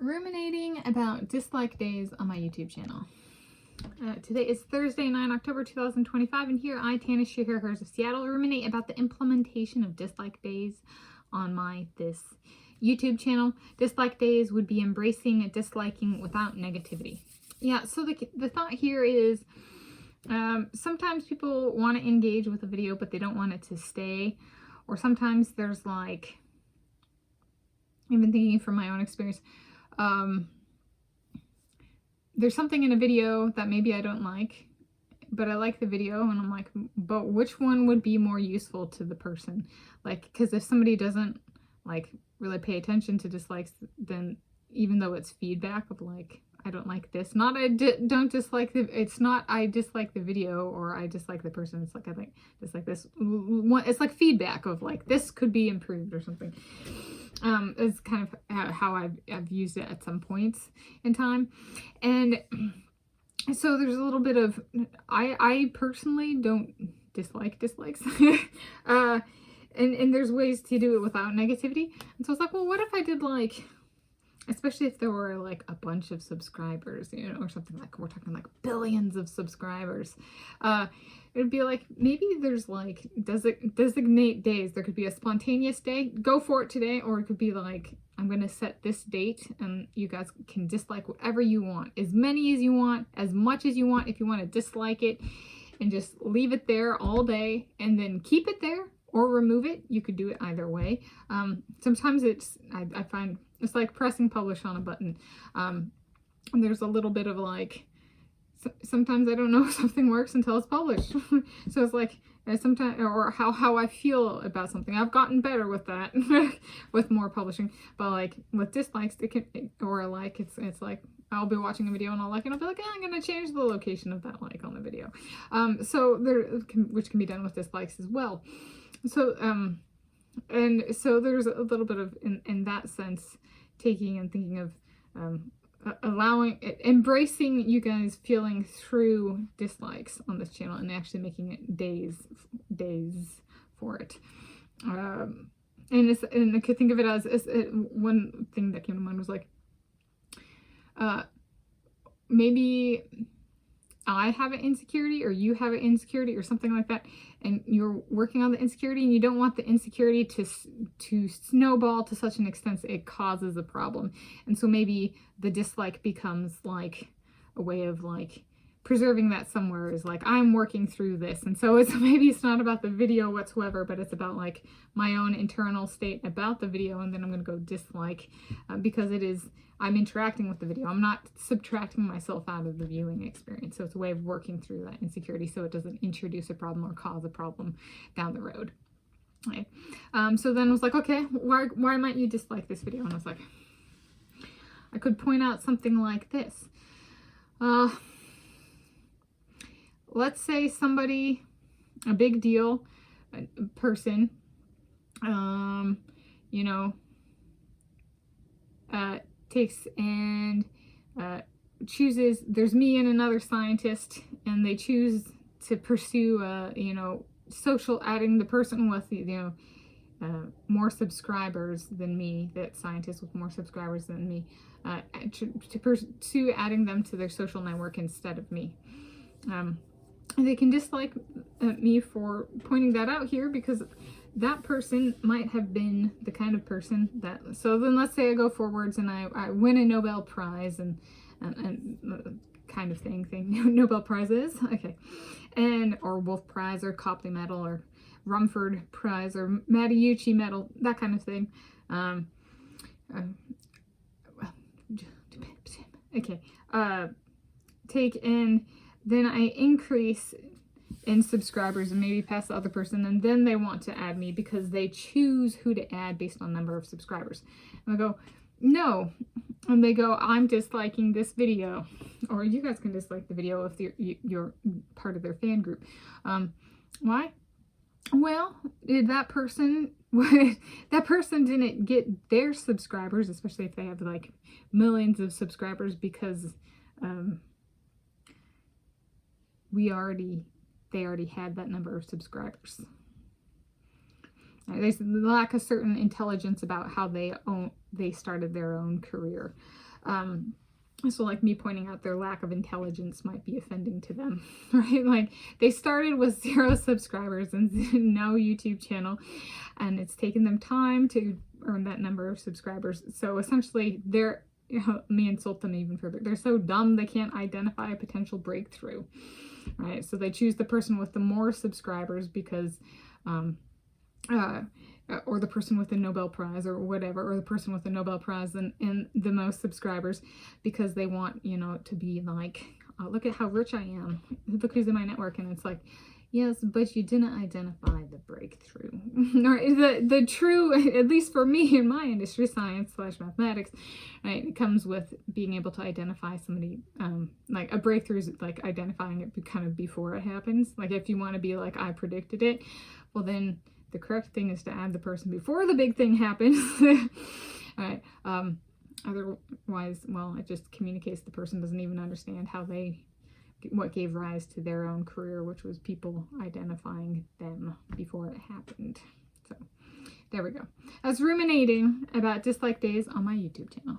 Ruminating about dislike days on my YouTube channel. Today is Thursday, 9 October 2025, and here I, Tanis Coralee of Seattle, ruminate about the implementation of dislike days on this YouTube channel. Dislike days would be embracing disliking without negativity. Yeah, so the thought here is sometimes people want to engage with a video, but they don't want it to stay. Or sometimes there's like, I've been thinking from my own experience, there's something in a video that maybe I don't like, but I like the video, and I'm like, but which one would be more useful to the person? Like, because if somebody doesn't like really pay attention to dislikes, then even though it's feedback of like, I don't like this, not I don't dislike the, it's not I dislike the video or I dislike the person, it's like I like dislike this, it's like feedback of like this could be improved or something. Is kind of how I've used it at some points in time. And so there's a little bit of, I personally don't dislike dislikes. And there's ways to do it without negativity. And so I was like, well, what if I did like, especially if there were like a bunch of subscribers, you know, or something, like we're talking like billions of subscribers. It'd be like, maybe there's like designate days. There could be a spontaneous day, go for it today, or it could be like, I'm going to set this date and you guys can dislike whatever you want, as many as you want, as much as you want. If you want to dislike it and just leave it there all day and then keep it there or remove it, you could do it either way. Sometimes it's, I find it's like pressing publish on a button. And there's a little bit of like, sometimes I don't know if something works until it's published. So it's like, sometimes, or how I feel about something. I've gotten better with that, with more publishing. But like with dislikes, it can, or like it's like I'll be watching a video and I'll like, and I'll be like, I'm gonna change the location of that like on the video. So which can be done with dislikes as well. So and so there's a little bit of in that sense, taking and thinking of embracing you guys feeling through dislikes on this channel and actually making it days for it. And I could think of it as one thing that came to mind was like, maybe I have an insecurity or you have an insecurity or something like that, and you're working on the insecurity and you don't want the insecurity to snowball to such an extent that it causes a problem. And so maybe the dislike becomes like a way of like preserving that somewhere, is like, I'm working through this. And so maybe it's not about the video whatsoever, but it's about like my own internal state about the video, and then I'm going to go dislike because I'm interacting with the video. I'm not subtracting myself out of the viewing experience. So it's a way of working through that insecurity so it doesn't introduce a problem or cause a problem down the road. Okay. So then I was like, okay, why might you dislike this video? And I was like, I could point out something like this. Let's say somebody, a big deal person, you know, takes and chooses, there's me and another scientist, and they choose to pursue, you know, social, adding the person with, you know, more subscribers than me, that scientist with more subscribers than me, to pursue adding them to their social network instead of me. They can dislike me for pointing that out here, because that person might have been the kind of person that, so then let's say I go forwards and I win a Nobel Prize and kind of thing, Nobel Prizes, okay, and, or Wolf Prize or Copley Medal or Rumford Prize or Mattiucci Medal, that kind of thing. Okay, take and then I increase in subscribers and maybe pass the other person, and then they want to add me because they choose who to add based on number of subscribers. And I go, no. And they go, I'm disliking this video. Or you guys can dislike the video if you're part of their fan group. Why? Well, that person didn't get their subscribers, especially if they have like millions of subscribers, because they already had that number of subscribers. They lack a certain intelligence about how they they started their own career. So like me pointing out their lack of intelligence might be offending to them, right? Like they started with 0 subscribers and no YouTube channel, and it's taken them time to earn that number of subscribers. So essentially they're, let me insult them even further. They're so dumb they can't identify a potential breakthrough, right? So they choose the person with the more subscribers because, or the person with the Nobel Prize or whatever, or the person with the Nobel Prize and the most subscribers, because they want, you know, to be like, oh, look at how rich I am. Look who's in my network. And it's like, yes, but you didn't identify the breakthrough. Or the true, at least for me in my industry, science/mathematics, right? It comes with being able to identify somebody, like a breakthrough is like identifying it kind of before it happens. Like if you want to be like, I predicted it, well then the correct thing is to add the person before the big thing happens. All right. Otherwise, well, it just communicates the person doesn't even understand what gave rise to their own career, which was people identifying them before it happened. So there we go. I was ruminating about dislike days on my YouTube channel.